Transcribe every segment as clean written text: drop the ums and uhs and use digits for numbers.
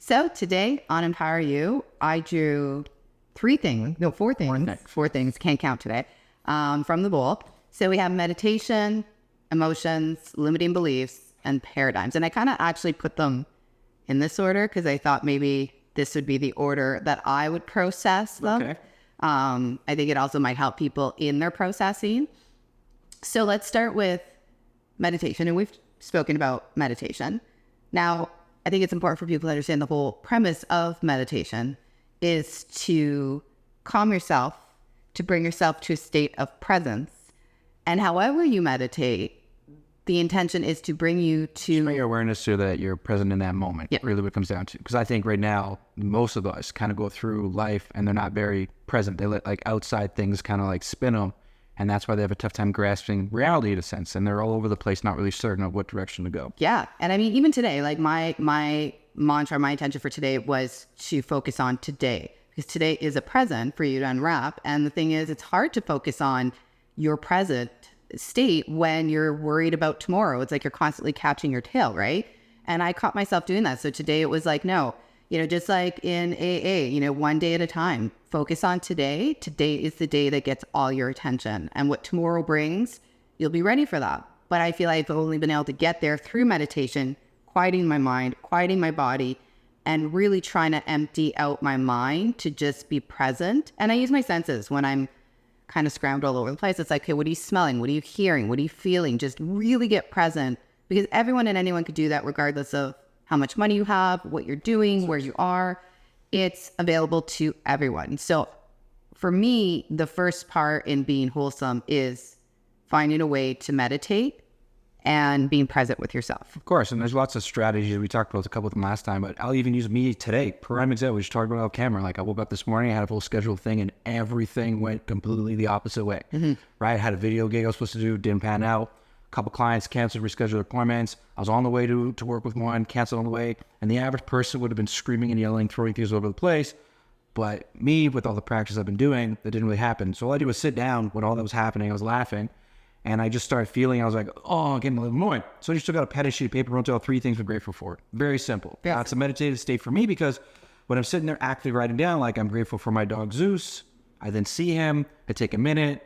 So today on Empower You, I drew four things, can't count today, from the bowl. So we have meditation, emotions, limiting beliefs, and paradigms. And I kind of actually put them in this order because I thought maybe this would be the order that I would process them. Okay. I think it also might help people in their processing. So let's start with meditation. And we've spoken about meditation. Now, I think it's important for people to understand the whole premise of meditation is to calm yourself, to bring yourself to a state of presence. And however you meditate, the intention is to bring you to... Bring your awareness so that you're present in that moment. Yeah. Really what it comes down to. Because I think right now, most of us kind of go through life and they're not very present. They let like outside things kind of like spin them. And that's why they have a tough time grasping reality in a sense. And they're all over the place, not really certain of what direction to go. Yeah. And I mean, even today, like my mantra, my intention for today was to focus on today. Because today is a present for you to unwrap. And the thing is, it's hard to focus on your present state when you're worried about tomorrow. It's like you're constantly catching your tail, right? And I caught myself doing that. So today it was like, no, just like in AA, one day at a time, focus on today. Today is the day that gets all your attention. And what tomorrow brings, you'll be ready for that. But I feel I've only been able to get there through meditation, quieting my mind, quieting my body, and really trying to empty out my mind to just be present. And I use my senses when I'm kind of scrambled all over the place. It's like, okay, what are you smelling? What are you hearing? What are you feeling? Just really get present, because everyone and anyone could do that regardless of how much money you have, what you're doing, where you are. It's available to everyone. So for me, the first part in being wholesome is finding a way to meditate and being present with yourself. Of course, and there's lots of strategies. We talked about a couple of them last time, but I'll even use me today. Prime example, we just talked about on camera. Like I woke up this morning, I had a full scheduled thing, and everything went completely the opposite way. Right? I had a video gig I was supposed to do, didn't pan out. A couple clients canceled, rescheduled appointments. I was on the way to work with one, canceled on the way. And the average person would have been screaming and yelling, throwing things all over the place. But me, with all the practice I've been doing, that didn't really happen. So all I did was sit down when all that was happening. I was laughing. And I just started feeling, I was like, oh, I'm getting a little annoyed. So I just took out a pen and sheet of paper, wrote down 3 things I'm grateful for. Very simple. Yeah. It's a meditative state for me because when I'm sitting there actively writing down, like I'm grateful for my dog Zeus, I then see him, I take a minute,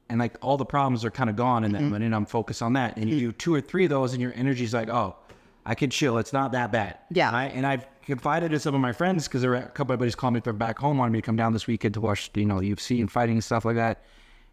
and like all the problems are kind of gone in that minute, and I'm focused on that. And you do 2 or 3 of those and your energy's like, oh, I can chill. It's not that bad. Yeah. Right? And I've confided in some of my friends because a couple of buddies called me from back home, wanted me to come down this weekend to watch, UFC and fighting and stuff like that.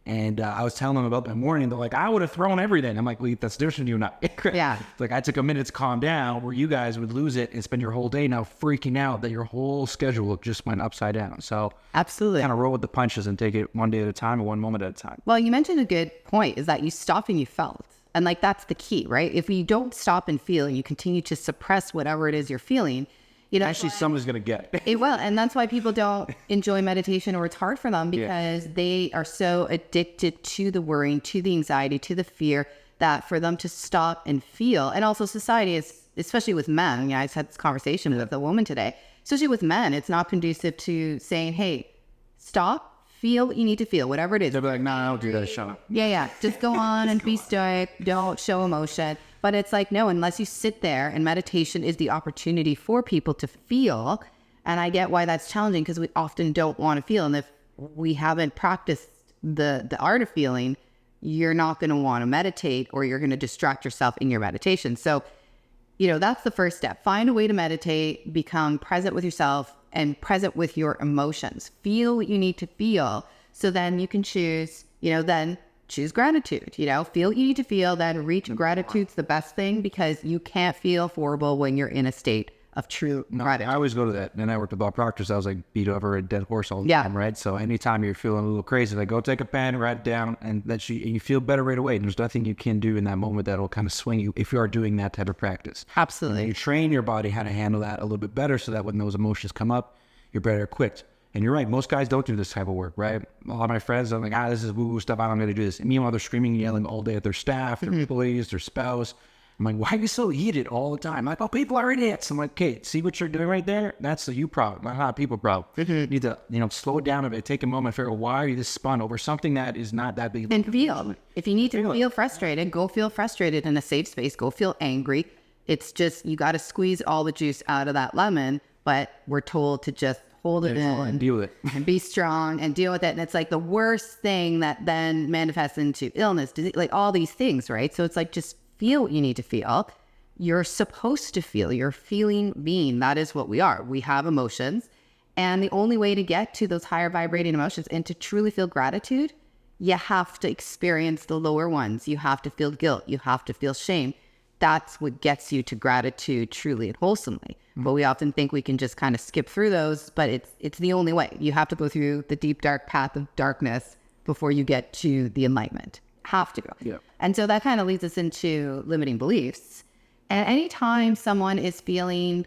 And I was telling them about my morning. They're like, I would have thrown everything. I'm like, well, that's different from you and I. Yeah. It's like I took a minute to calm down where you guys would lose it and spend your whole day now freaking out that your whole schedule just went upside down. So Absolutely. kind of roll with the punches and take it one day at a time or one moment at a time. Well, you mentioned a good point is that you stop and you felt. And like, that's the key, right? If you don't stop and feel and you continue to suppress whatever it is you're feeling, Actually, someone's going to get it. It will. And that's why people don't enjoy meditation, or it's hard for them because they are so addicted to the worrying, to the anxiety, to the fear, that for them to stop and feel. And also society is, especially with men, I just had this conversation with a woman today, especially with men, it's not conducive to saying, hey, stop, feel what you need to feel, whatever it is. They'll be like, no, I don't do that. Shut up. Yeah. Just go on and be stoic. Don't show emotion. But it's like, no, unless you sit there, and meditation is the opportunity for people to feel. And I get why that's challenging because we often don't want to feel. And if we haven't practiced the art of feeling, you're not going to want to meditate, or you're going to distract yourself in your meditation. So, that's the first step. Find a way to meditate, become present with yourself and present with your emotions. Feel what you need to feel. So then you can choose, then choose gratitude, feel what you need to feel, then reach gratitude's the best thing, because you can't feel horrible when you're in a state of true gratitude. I always go to that. And I worked with Bob Proctor, so I was like beat over a dead horse all the time, right? So anytime you're feeling a little crazy, like go take a pen, write it down, and you feel better right away. And there's nothing you can do in that moment that'll kind of swing you if you are doing that type of practice. Absolutely. And you train your body how to handle that a little bit better so that when those emotions come up, you're better equipped. And you're right, most guys don't do this type of work, right? A lot of my friends are like, this is woo-woo stuff, I'm going to do this. And meanwhile, they're screaming and yelling all day at their staff, their employees, their spouse. I'm like, why are you so heated all the time? Like, oh, people are idiots. I'm like, okay, see what you're doing right there? That's the you problem, not a people problem. You need to, slow it down a bit, take a moment, figure out why are you this spun over something that is not that big. And feel. If you need to feel frustrated, go feel frustrated in a safe space. Go feel angry. It's just, you got to squeeze all the juice out of that lemon, but we're told to just hold it in and deal with it and be strong and deal with it. And it's like the worst thing that then manifests into illness, disease, like all these things, right? So it's like, just feel what you need to feel. You're supposed to feel. You're a feeling being. That is what we are. We have emotions. And the only way to get to those higher vibrating emotions and to truly feel gratitude, you have to experience the lower ones. You have to feel guilt. You have to feel shame. That's what gets you to gratitude truly and wholesomely. But we often think we can just kind of skip through those, but it's the only way. You have to go through the deep, dark path of darkness before you get to the enlightenment. Have to. Yeah. And so that kind of leads us into limiting beliefs. And anytime someone is feeling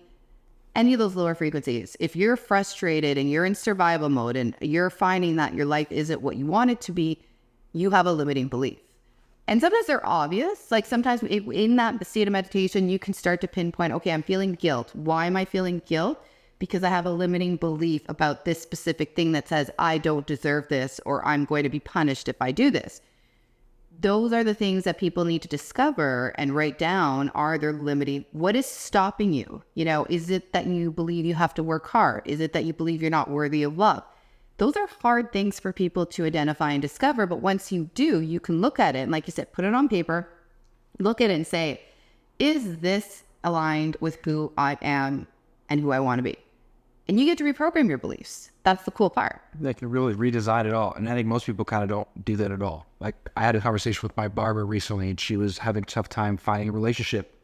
any of those lower frequencies, if you're frustrated and you're in survival mode and you're finding that your life isn't what you want it to be, you have a limiting belief. And sometimes they're obvious. Like sometimes in that state of meditation, you can start to pinpoint, okay, I'm feeling guilt. Why am I feeling guilt? Because I have a limiting belief about this specific thing that says I don't deserve this, or I'm going to be punished if I do this. Those are the things that people need to discover and write down. Are there limiting? What is stopping you? You know, is it that you believe you have to work hard? Is it that you believe you're not worthy of love? Those are hard things for people to identify and discover. But once you do, you can look at it. And like you said, put it on paper, look at it and say, is this aligned with who I am and who I want to be? And you get to reprogram your beliefs. That's the cool part. They can really redesign it all. And I think most people kind of don't do that at all. Like I had a conversation with my barber recently, and she was having a tough time finding a relationship,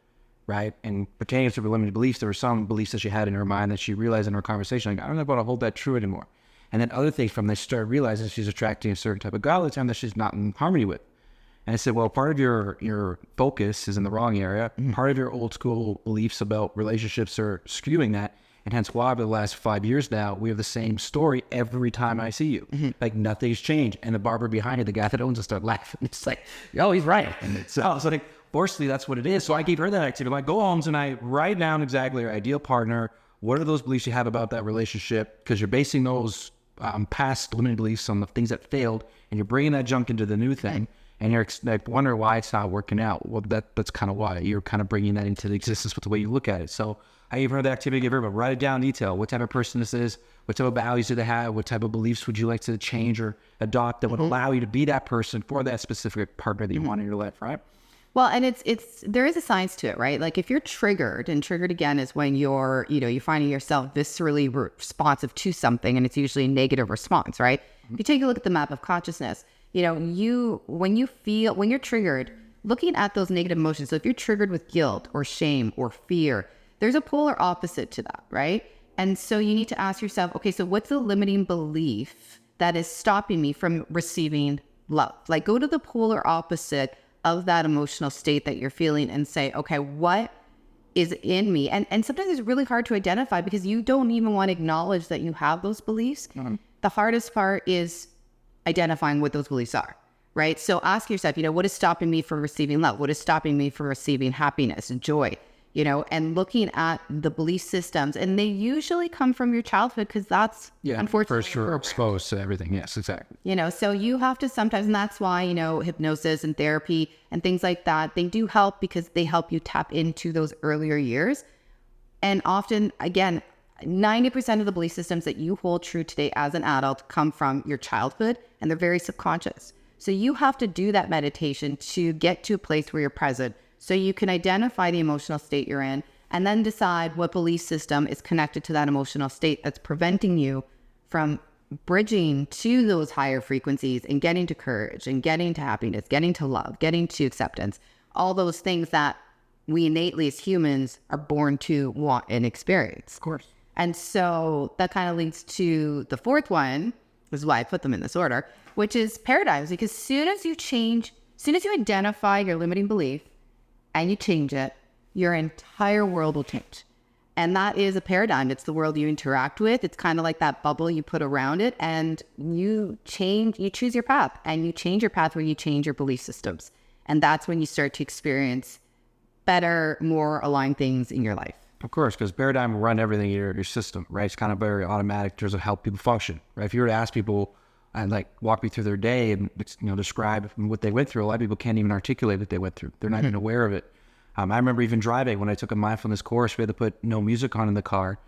right? And pertaining to her limited beliefs, there were some beliefs that she had in her mind that she realized in her conversation, like, I don't know about to hold that true anymore. And then other things from this, she started realizing she's attracting a certain type of guy all the time that she's not in harmony with. And I said, well, part of your focus is in the wrong area. Part of your old school beliefs about relationships are skewing that. And hence why over the last 5 years now, we have the same story every time I see you. Like nothing's changed. And the barber behind you, the guy that owns it, started laughing. It's like, oh, he's right. And so I was like, fortunately, that's what it is. So I gave her that activity. Like, go home tonight, write down exactly your ideal partner. What are those beliefs you have about that relationship? Because you're basing those past limited beliefs on the things that failed, and you're bringing that junk into the new thing. And you're like, wondering why it's not working out. Well, that's kind of why. You're kind of bringing that into the existence with the way you look at it. So I gave her the activity, give her, but write it down in detail. What type of person this is, what type of values do they have, what type of beliefs would you like to change or adopt that would allow you to be that person for that specific partner that you want in your life, right? Well, and there is a science to it, right? Like if you're triggered, and triggered again is when you're finding yourself viscerally responsive to something, and it's usually a negative response, right? If you take a look at the map of consciousness, when you're triggered, looking at those negative emotions. So if you're triggered with guilt or shame or fear, there's a polar opposite to that, right? And so you need to ask yourself, okay, so what's the limiting belief that is stopping me from receiving love? Like go to the polar opposite of that emotional state that you're feeling and say, okay, what is in me? And sometimes it's really hard to identify because you don't even want to acknowledge that you have those beliefs. The hardest part is identifying what those beliefs are, right? So ask yourself, what is stopping me from receiving love? What is stopping me from receiving happiness and joy? And looking at the belief systems, and they usually come from your childhood because that's unfortunately first you're exposed to everything. Yes, exactly. So you have to sometimes, and that's why, hypnosis and therapy and things like that, they do help because they help you tap into those earlier years. And often, again, 90% of the belief systems that you hold true today as an adult come from your childhood, and they're very subconscious. So you have to do that meditation to get to a place where you're present, so you can identify the emotional state you're in and then decide what belief system is connected to that emotional state that's preventing you from bridging to those higher frequencies and getting to courage and getting to happiness, getting to love, getting to acceptance, all those things that we innately as humans are born to want and experience. Of course. And so that kind of leads to the fourth one, this is why I put them in this order, which is paradigms. Because as soon as you identify your limiting belief, and you change it, your entire world will change. And that is a paradigm. It's the world you interact with. It's kind of like that bubble you put around it, and you choose your path, and you change your path when you change your belief systems. And that's when you start to experience better, more aligned things in your life. Of course, because paradigm will run everything in your system, right? It's kind of very automatic in terms of how people function, right? If you were to ask people and walk me through their day and describe what they went through, a lot of people can't even articulate what they went through. They're not even aware of it. I remember even driving when I took a mindfulness course, we had to put no music on in the car,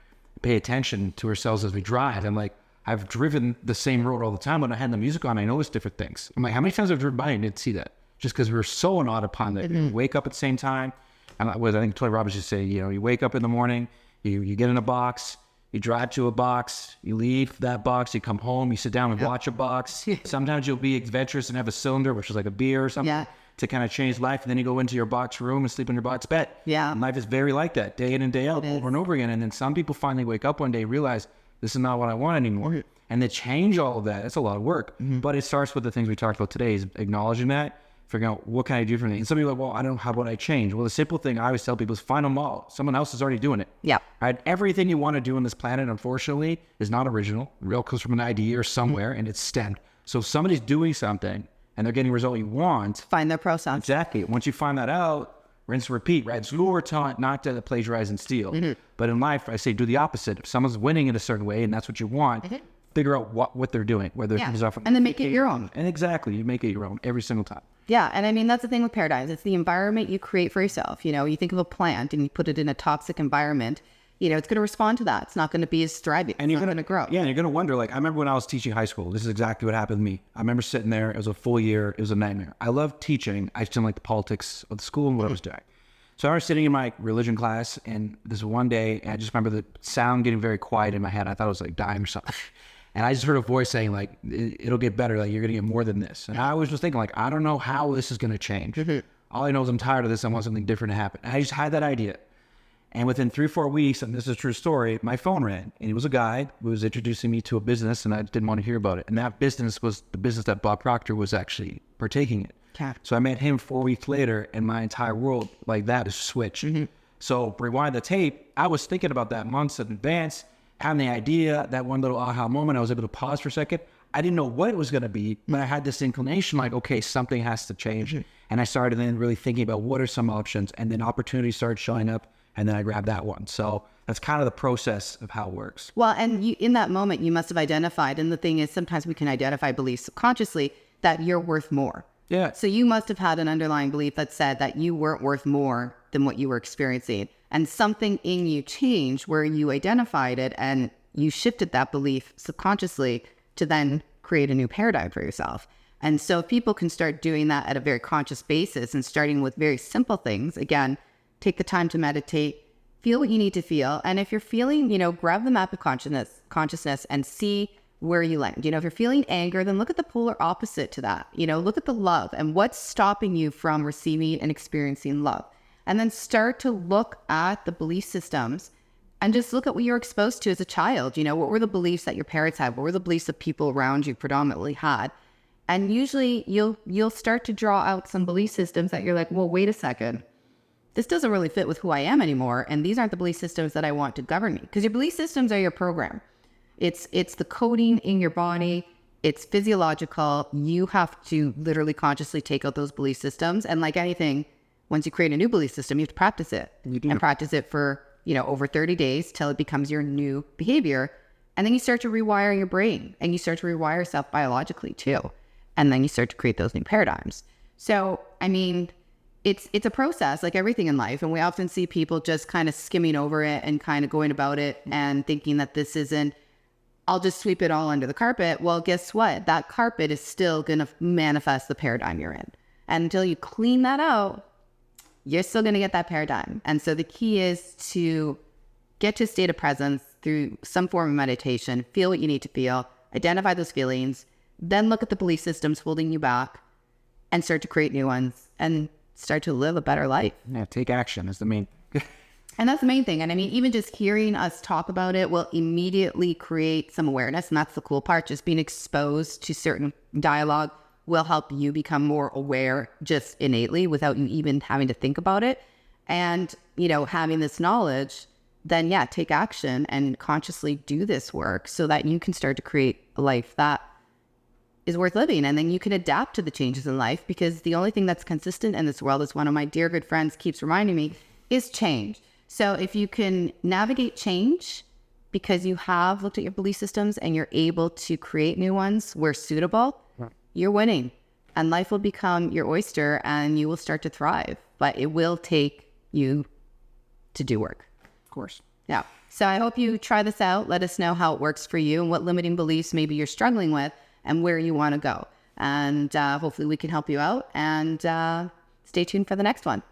pay attention to ourselves as we drive. And like, I've driven the same road all the time. When I had the music on, I noticed different things. I'm like, how many times I've driven by and didn't see that? Just because we were so on autopilot. You wake up at the same time. And I think Tony Robbins used to say, you know, you wake up in the morning, you get in a box, you drive to a box, you leave that box, you come home, you sit down and watch a box. Sometimes you'll be adventurous and have a cylinder, which is like a beer or something, to kind of change life. And then you go into your box room and sleep in your box bed. Yeah. And life is very like that, day in and day out, over and over again. And then some people finally wake up one day and realize, this is not what I want anymore. And they change all of that. It's a lot of work. But it starts with the things we talked about today, is acknowledging that, figuring out what can I do differently. And some people are like, well, I don't know, how would I change? Well, the simple thing I always tell people is find a model. Someone else is already doing it. Yeah. Right? Everything you want to do on this planet, unfortunately, is not original. It all comes from an idea or somewhere, and it's stemmed. So if somebody's doing something and they're getting a result you want, Find their process. exactly. Once you find that out, rinse and repeat, right? So we're taught not to plagiarize and steal. But in life, I say do the opposite. If someone's winning in a certain way and that's what you want, figure out what they're doing, whether it's off and then make it your own. And exactly, you make it your own every single time. Yeah, and I mean, that's the thing with paradigms. It's the environment you create for yourself. You know, you think of a plant and you put it in a toxic environment, you know, it's going to respond to that. It's not going to be as thriving. And you're going to grow. Yeah, and you're going to wonder, like, I remember when I was teaching high school, this is exactly what happened to me. I remember sitting there, it was a full year, it was a nightmare. I loved teaching, I just didn't like the politics of the school and what I was doing. So I was sitting in my religion class, and this one day, I just remember the sound getting very quiet in my head. I thought I was like dying or something. And I just heard a voice saying, like, it'll get better. Like, you're going to get more than this. And I was just thinking, like, I don't know how this is going to change. All I know is I'm tired of this. I want something different to happen. And I just had that idea. And within 3 or 4 weeks, and this is a true story, my phone rang. And it was a guy who was introducing me to a business, and I didn't want to hear about it. And that business was the business that Bob Proctor was actually partaking in. Okay. So I met him 4 weeks later, and my entire world, like that, is switched. So rewind the tape. I was thinking about that months in advance, having the idea, that one little aha moment, I was able to pause for a second. I didn't know what it was going to be, but I had this inclination like, okay, something has to change. And I started then really thinking about what are some options, and then opportunities started showing up, and then I grabbed that one. So that's kind of the process of how it works. Well, and you, in that moment, you must have identified, and the thing is, sometimes we can identify beliefs subconsciously that you're worth more. Yeah. So you must have had an underlying belief that said that you weren't worth more than what you were experiencing. And something in you changed where you identified it and you shifted that belief subconsciously to then create a new paradigm for yourself. And so people can start doing that at a very conscious basis and starting with very simple things. Again, take the time to meditate, feel what you need to feel. And if you're feeling, you know, grab the map of consciousness and see where you land. You know, if you're feeling anger, then look at the polar opposite to that. You know, look at the love and what's stopping you from receiving and experiencing love. And then start to look at the belief systems and just look at what you're exposed to as a child. You know, what were the beliefs that your parents had? What were the beliefs that people around you predominantly had? And usually you'll start to draw out some belief systems that you're like, well, wait a second. This doesn't really fit with who I am anymore. And these aren't the belief systems that I want to govern me. Because your belief systems are your program. It's the coding in your body. It's physiological. You have to literally consciously take out those belief systems. And like anything, once you create a new belief system, you have to practice it. And practice it for, you know, over 30 days till it becomes your new behavior. And then you start to rewire your brain and you start to rewire yourself biologically too. And then you start to create those new paradigms. So, I mean, it's a process like everything in life. And we often see people just kind of skimming over it and kind of going about it and thinking that this isn't, I'll just sweep it all under the carpet. Well, guess what? That carpet is still going to manifest the paradigm you're in. And until you clean that out, you're still going to get that paradigm. And so the key is to get to a state of presence through some form of meditation, feel what you need to feel, identify those feelings, then look at the belief systems holding you back and start to create new ones and start to live a better life. Yeah, take action is the main. And that's the main thing. And I mean, even just hearing us talk about it will immediately create some awareness. And that's the cool part. Just being exposed to certain dialogue will help you become more aware just innately without you even having to think about it. And, you know, having this knowledge, then yeah, take action and consciously do this work so that you can start to create a life that is worth living. And then you can adapt to the changes in life, because the only thing that's consistent in this world, as one of my dear good friends keeps reminding me, is change. So if you can navigate change because you have looked at your belief systems and you're able to create new ones where suitable, you're winning. And life will become your oyster and you will start to thrive. But it will take you to do work. Of course. Yeah. So I hope you try this out. Let us know how it works for you and what limiting beliefs maybe you're struggling with and where you want to go. And hopefully we can help you out. And stay tuned for the next one.